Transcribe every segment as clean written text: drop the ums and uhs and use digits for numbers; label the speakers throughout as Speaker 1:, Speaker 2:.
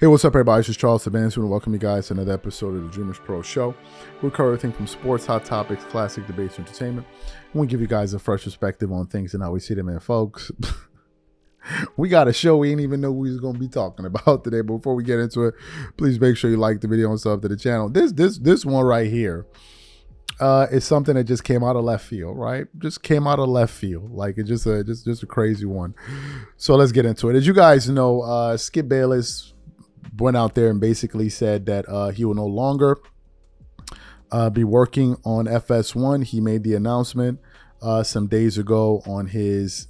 Speaker 1: Hey, what's up, everybody? This is Charles Sabansu, and welcome you guys to another episode of the Dreamers Pro Show. We cover everything from sports, hot topics, classic debates, and entertainment. And we give you guys a fresh perspective on things and how we see them, and folks. We got a show we ain't even know we was going to be talking about today. But before we get into it, please make sure you like the video and sub to the channel. This one right here is something that just came out of left field, right? Just came out of left field. Like it's just a crazy one. So let's get into it. As you guys know, Skip Bayless went out there and basically said that he will no longer be working on FS1. He made the announcement some days ago on his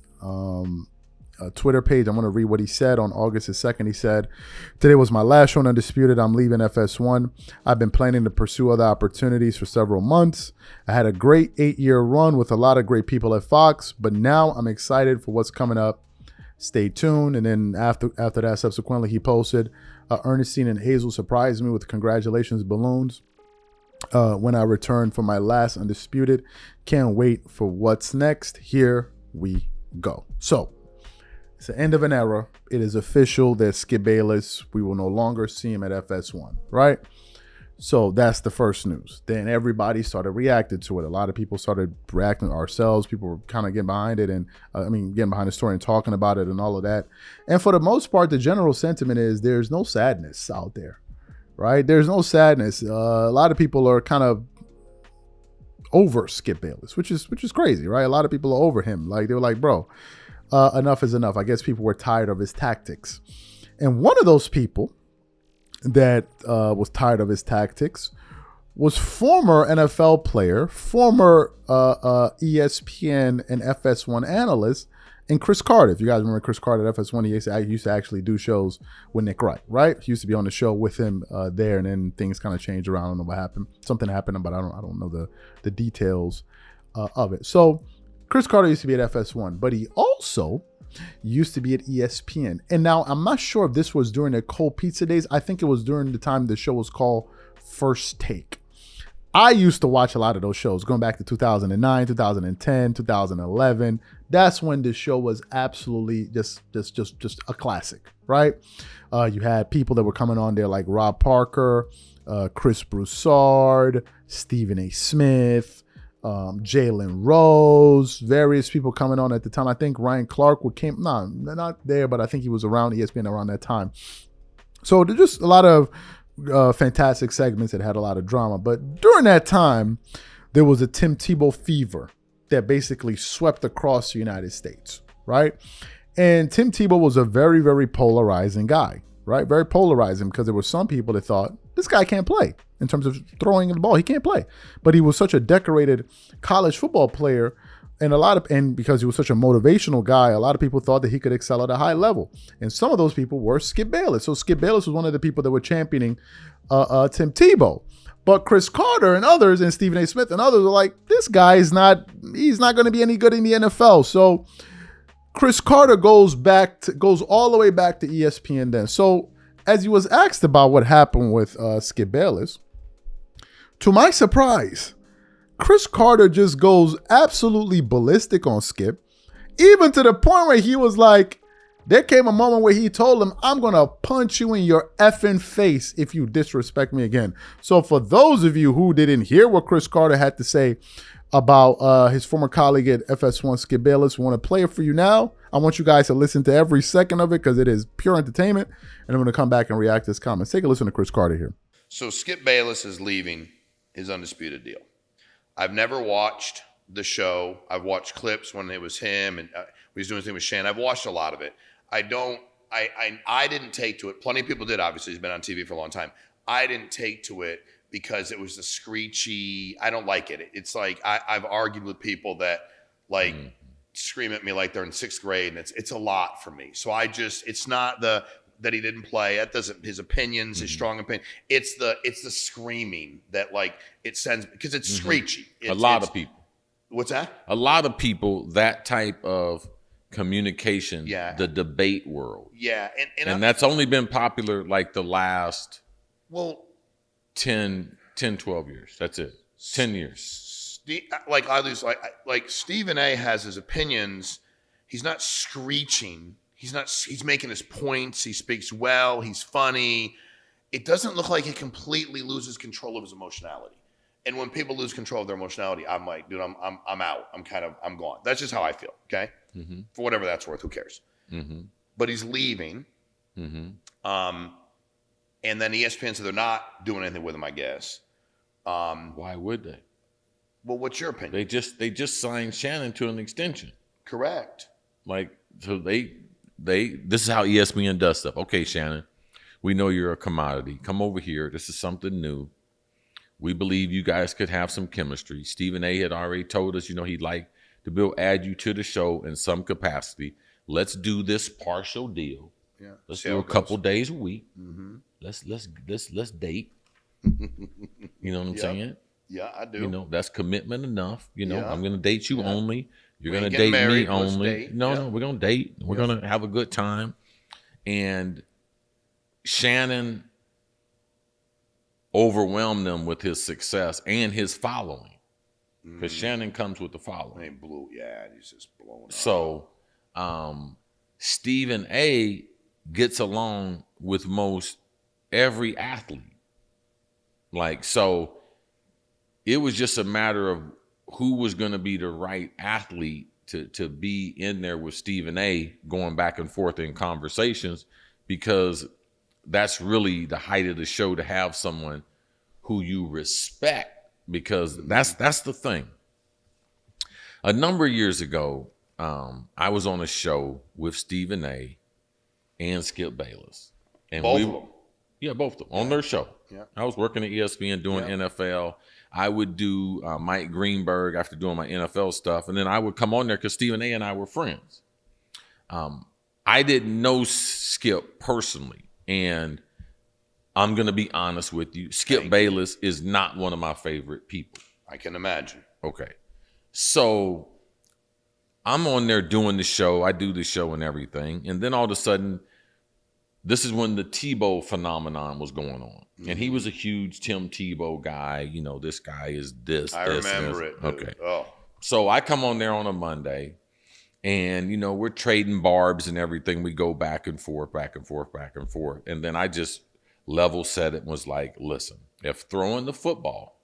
Speaker 1: Twitter page. I'm going to read what he said on August the 2nd. He said, "Today was my last show on Undisputed. I'm leaving FS1. I've been planning to pursue other opportunities for several months. I had a great 8-year run with a lot of great people at Fox, but now I'm excited for what's coming up. Stay tuned." And then after that, subsequently, he posted, "Ernestine and Hazel surprised me with congratulations balloons when I returned for my last Undisputed. Can't wait for what's next. Here we go." So it's the end of an era. It is official that Skip Bayless, we will no longer see him at FS1, right? So that's the first news. Then everybody started reacting to it. A lot of people started reacting ourselves. People were kind of getting behind it and getting behind the story and talking about it and all of that. And for the most part, the general sentiment is there's no sadness out there, right? There's no sadness. A lot of people are kind of over Skip Bayless, which is crazy, right? A lot of people are over him. Like they were like, bro, enough is enough. I guess people were tired of his tactics. And one of those people that was tired of his tactics was former NFL player, former ESPN and FS1 analyst, and Cris Carter. If you guys remember Cris Carter at FS1, he used to actually do shows with Nick Wright, right? He used to be on the show with him there, and then things kind of changed around. I don't know what happened. Something happened, but I don't know the details of it. So Cris Carter used to be at FS1, but he also used to be at ESPN. And now I'm not sure if this was during the Cold Pizza days. I think it was during the time the show was called First Take. I used to watch a lot of those shows going back to 2009, 2010, 2011. That's when the show was absolutely just a classic, right? You had people that were coming on there like Rob Parker, Chris Broussard, Stephen A. Smith, Jalen Rose, various people coming on at the time. I think Ryan Clark came, no, not there, but I think he was around ESPN around that time. So there's just a lot of fantastic segments that had a lot of drama. But during that time, there was a Tim Tebow fever that basically swept across the United States, right? And Tim Tebow was a very, very polarizing guy, right? Very polarizing because there were some people that thought, this guy can't play in terms of throwing the ball. He can't play. But he was such a decorated college football player, and because he was such a motivational guy, a lot of people thought that he could excel at a high level. And some of those people were Skip Bayless. So Skip Bayless was one of the people that were championing Tim Tebow. But Cris Carter and others, and Stephen A. Smith and others were like, this guy he's not going to be any good in the NFL. So Cris Carter goes all the way back to ESPN then. So as he was asked about what happened with Skip Bayless, to my surprise, Cris Carter just goes absolutely ballistic on Skip, even to the point where he was like, there came a moment where he told him, I'm going to punch you in your effing face if you disrespect me again. So for those of you who didn't hear what Cris Carter had to say about his former colleague at FS1, Skip Bayless, we want to play it for you now. I want you guys to listen to every second of it because it is pure entertainment. And I'm going to come back and react to his comments. Take a listen to Cris Carter here.
Speaker 2: So Skip Bayless is leaving his Undisputed deal. I've never watched the show. I've watched clips when it was him and when he was doing his thing with Shane. I've watched a lot of it. I didn't take to it. Plenty of people did, obviously. He's been on TV for a long time. I didn't take to it because it was the screechy. I don't like it. It's like I've argued with people that like scream at me like they're in 6th grade, and it's a lot for me. So it's not that he didn't play. That doesn't, his opinions, his strong opinion. It's the screaming that like it sends, because it's screechy.
Speaker 3: A lot of people.
Speaker 2: What's that?
Speaker 3: A lot of people, that type of communication,
Speaker 2: Yeah.
Speaker 3: the debate world.
Speaker 2: Yeah.
Speaker 3: And that's only been popular like the last
Speaker 2: well
Speaker 3: 10, 12 years. That's it. 10 years.
Speaker 2: Like Stephen A has his opinions. He's not screeching. he's making his points. He speaks well. He's funny. It doesn't look like he completely loses control of his emotionality. And when people lose control of their emotionality, I'm like, dude, I'm out. I'm gone. That's just how I feel. Okay. Mm-hmm. For whatever that's worth, who cares? Mm-hmm. But he's leaving. Mm-hmm. And then ESPN said they're not doing anything with him, I guess.
Speaker 3: Why would they?
Speaker 2: Well, what's your opinion?
Speaker 3: They just signed Shannon to an extension.
Speaker 2: Correct.
Speaker 3: Like, so this is how ESPN does stuff. Okay, Shannon, we know you're a commodity. Come over here. This is something new. We believe you guys could have some chemistry. Stephen A. had already told us, he'd like to add you to the show in some capacity. Let's do this partial deal. Yeah. Let's do a couple days a week. Mm-hmm. Let's date. You know what I'm saying?
Speaker 2: Yeah, I do.
Speaker 3: That's commitment enough.
Speaker 2: Yeah.
Speaker 3: I'm going to date you only. You're going to date me only. No, we're going to date. We're going to have a good time. And Shannon overwhelmed them with his success and his following. Because Shannon comes with the following.
Speaker 2: He's just blowing up.
Speaker 3: So Stephen A. gets along with most every athlete. So it was just a matter of who was going to be the right athlete to be in there with Stephen A. going back and forth in conversations, because that's really the height of the show, to have someone who you respect, because that's the thing. A number of years ago, I was on a show with Stephen A. and Skip Bayless. And
Speaker 2: both of them?
Speaker 3: Yeah, both of them on their show.
Speaker 2: Yeah.
Speaker 3: I was working at ESPN doing NFL. I would do Mike Greenberg after doing my NFL stuff. And then I would come on there because Stephen A. and I were friends. I didn't know Skip personally. And I'm going to be honest with you. Skip Bayless is not one of my favorite people.
Speaker 2: I can imagine.
Speaker 3: Okay. So I'm on there doing the show. I do the show and everything. And then all of a sudden, this is when the Tebow phenomenon was going on. Mm-hmm. And he was a huge Tim Tebow guy. This guy is this.
Speaker 2: I remember it.
Speaker 3: Okay.
Speaker 2: Oh.
Speaker 3: So I come on there on a Monday, and, we're trading barbs and everything. We go back and forth, back and forth, back and forth. And then I just level set it and was like, listen, if throwing the football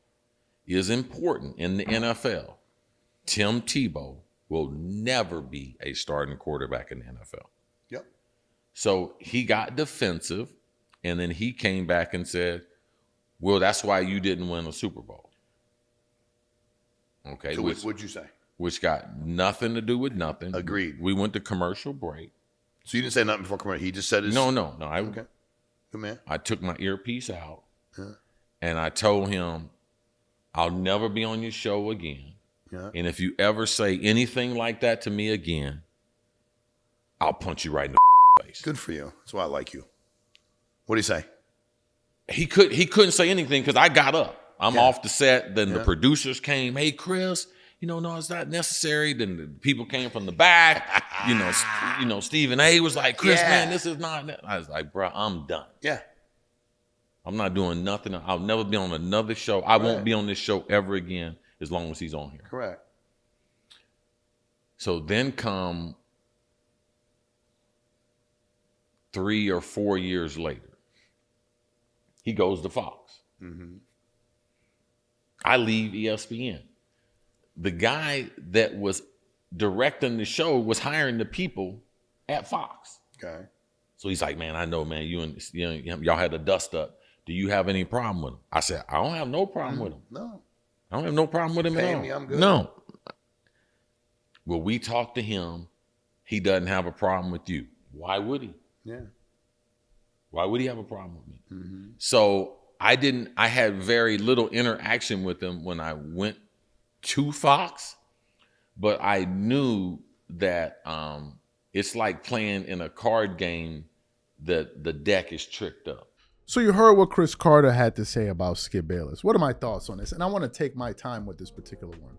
Speaker 3: is important in the NFL, Tim Tebow will never be a starting quarterback in the NFL.
Speaker 2: Yep.
Speaker 3: So he got defensive, and then he came back and said, well, that's why you didn't win a Super Bowl. Okay.
Speaker 2: So what'd you say?
Speaker 3: Which got nothing to do with nothing.
Speaker 2: Agreed.
Speaker 3: We went to commercial break.
Speaker 2: So you didn't say nothing before commercial. He just said his...
Speaker 3: No.
Speaker 2: Okay. Good man.
Speaker 3: I took my earpiece out, and I told him, I'll never be on your show again. Yeah. And if you ever say anything like that to me again, I'll punch you right in the face.
Speaker 2: Good for you. That's why I like you. What did he say?
Speaker 3: He couldn't say anything because I got up. I'm off the set. Then the producers came. Hey, Cris, no, it's not necessary. Then the people came from the back. Stephen A. was like, Cris, man, this is not. I was like, bro, I'm done.
Speaker 2: Yeah.
Speaker 3: I'm not doing nothing. I'll never be on another show. I won't be on this show ever again as long as he's on here.
Speaker 2: Correct.
Speaker 3: So then come 3 or 4 years later, he goes to Fox. Mm-hmm. I leave ESPN. The guy that was directing the show was hiring the people at Fox.
Speaker 2: Okay.
Speaker 3: So he's like, man, I know, man, you and y'all had a dust up. Do you have any problem with him? I said, I don't have no problem with him.
Speaker 2: No.
Speaker 3: I don't have no problem with him at all.
Speaker 2: Me, I'm good.
Speaker 3: No. Well, we talked to him. He doesn't have a problem with you. Why would he?
Speaker 2: Yeah.
Speaker 3: Why would he have a problem with me? Mm-hmm. So I had very little interaction with him when I went to Fox, but I knew that it's like playing in a card game that the deck is tricked up.
Speaker 1: So you heard what Cris Carter had to say about Skip Bayless. What are my thoughts on this? And I want to take my time with this particular one.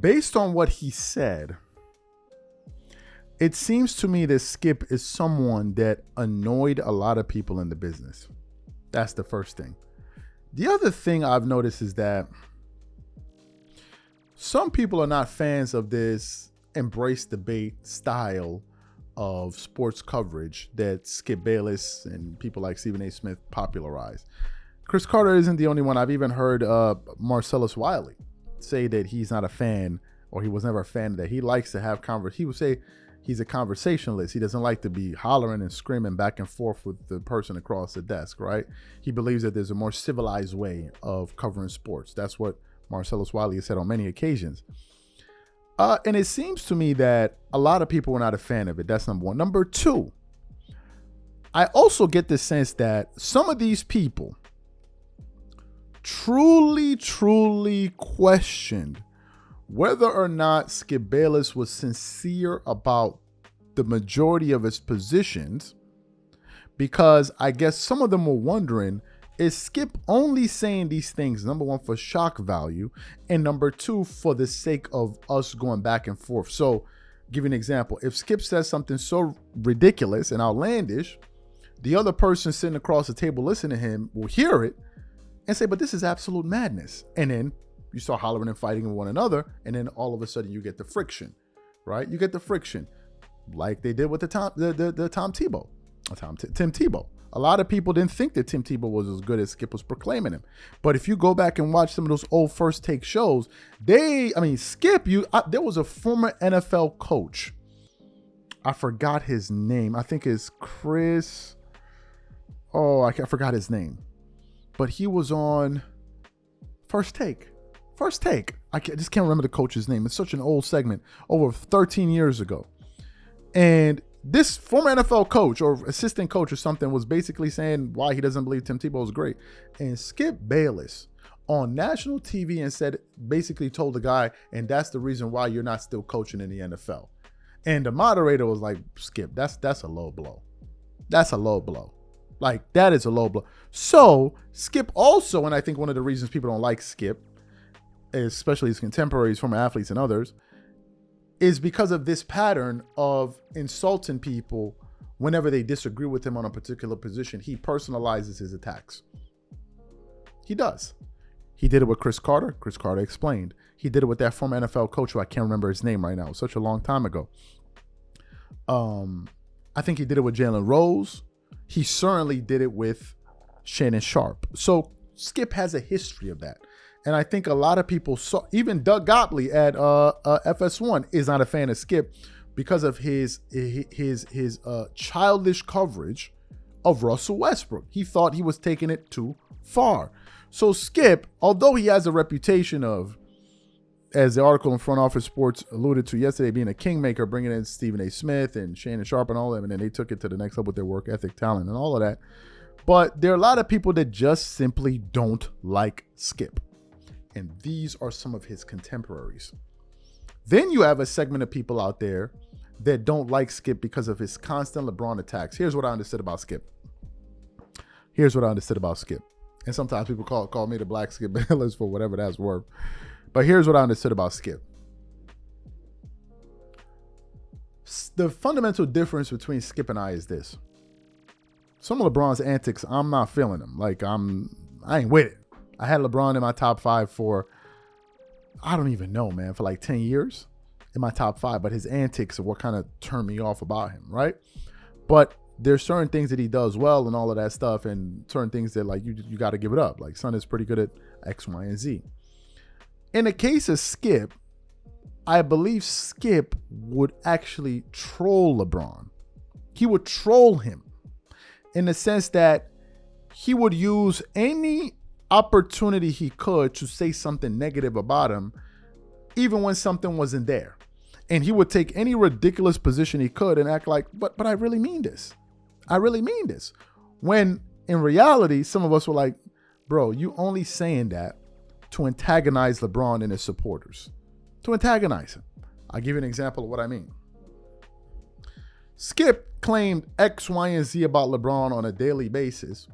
Speaker 1: Based on what he said, it seems to me that Skip is someone that annoyed a lot of people in the business. That's the first thing. The other thing I've noticed is that some people are not fans of this embrace debate style of sports coverage that Skip Bayless and people like Stephen A. Smith popularized. Cris Carter isn't the only one. I've even heard Marcellus Wiley say that he's not a fan, or he was never a fan of that. He likes to have he would say he's a conversationalist. He doesn't like to be hollering and screaming back and forth with the person across the desk, right? He believes that there's a more civilized way of covering sports. That's what Marcellus Wiley has said on many occasions. And it seems to me that a lot of people are not a fan of it. That's number one. Number two, I also get the sense that some of these people truly questioned whether or not Skip Bayless was sincere about the majority of his positions, because I guess some of them were wondering, is Skip only saying these things, number one, for shock value, and number two, for the sake of us going back and forth? So, give you an example. If Skip says something so ridiculous and outlandish, the other person sitting across the table listening to him will hear it and say, but this is absolute madness. And then you start hollering and fighting with one another, and then all of a sudden you get the friction, right? You get the friction, like they did with Tim Tebow. A lot of people didn't think that Tim Tebow was as good as Skip was proclaiming him. But if you go back and watch some of those old First Take shows, Skip, there was a former NFL coach. I forgot his name. I think it's Cris. I forgot his name. But he was on First Take. I just can't remember the coach's name. It's such an old segment, over 13 years ago. And this former NFL coach or assistant coach or something was basically saying why he doesn't believe Tim Tebow is great. And Skip Bayless on national TV and basically told the guy, and that's the reason why you're not still coaching in the NFL. And the moderator was like, Skip, that's a low blow. That's a low blow. Like, that is a low blow. So Skip also, and I think one of the reasons people don't like Skip, especially his contemporaries, former athletes and others, is because of this pattern of insulting people whenever they disagree with him on a particular position. He personalizes his attacks. He does. He did it with Cris Carter. Cris Carter explained. He did it with that former NFL coach who I can't remember his name right now. It was such a long time ago. I think he did it with Jalen Rose. He certainly did it with Shannon Sharp. So Skip has a history of that. And I think a lot of people saw, even Doug Gottlieb at FS1 is not a fan of Skip because of his childish coverage of Russell Westbrook. He thought he was taking it too far. So Skip, although he has a reputation of, as the article in Front Office Sports alluded to yesterday, being a kingmaker, bringing in Stephen A. Smith and Shannon Sharp and all of them, and then they took it to the next level with their work ethic, talent, and all of that. But there are a lot of people that just simply don't like Skip. And these are some of his contemporaries. Then you have a segment of people out there that don't like Skip because of his constant LeBron attacks. Here's what I understood about Skip. And sometimes people call me the Black Skip Bayless for whatever that's worth. But here's what I understood about Skip. The fundamental difference between Skip and I is this. Some of LeBron's antics, I'm not feeling them. Like, I ain't with it. I had LeBron in my top 5 for, I don't even know, man, for like 10 years in my top 5. But his antics are what kind of turned me off about him, right? But there's certain things that he does well and all of that stuff, and certain things that, like, you got to give it up. Like, Son is pretty good at X, Y, and Z. In the case of Skip, I believe Skip would actually troll LeBron. He would troll him in the sense that he would use any opportunity he could to say something negative about him, even when something wasn't there. And he would take any ridiculous position he could and act like, but I really mean this. I really mean this. When in reality, some of us were like, bro, you only saying that to antagonize LeBron and his supporters. To antagonize him. I'll give you an example of what I mean. Skip claimed X, Y, and Z about LeBron on a daily basis,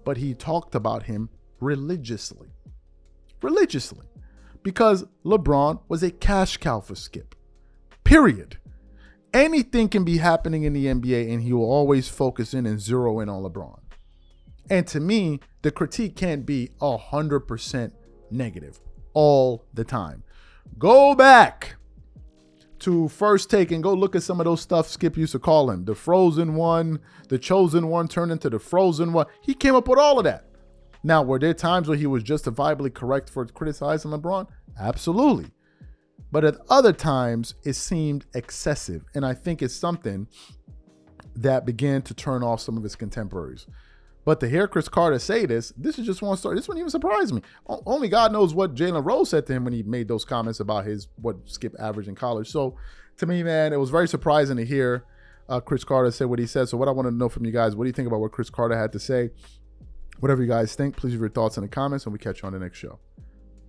Speaker 1: but he talked about him religiously, because LeBron was a cash cow for Skip, period. Anything can be happening in the NBA and he will always focus in and zero in on LeBron. And to me, the critique can't be 100% negative all the time. Go back to First Take and go look at some of those stuff Skip used to call him. The Frozen One, the Chosen One turned into the Frozen One. He came up with all of that. Now, were there times where he was justifiably correct for criticizing LeBron? Absolutely. But at other times, it seemed excessive. And I think it's something that began to turn off some of his contemporaries. But to hear Cris Carter say this is just one story. This wouldn't even surprise me. Only God knows what Jalen Rose said to him when he made those comments about what Skip averaged in college. So to me, man, it was very surprising to hear Cris Carter say what he said. So what I want to know from you guys, what do you think about what Cris Carter had to say? Whatever you guys think, please leave your thoughts in the comments, and we catch you on the next show.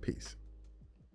Speaker 1: Peace.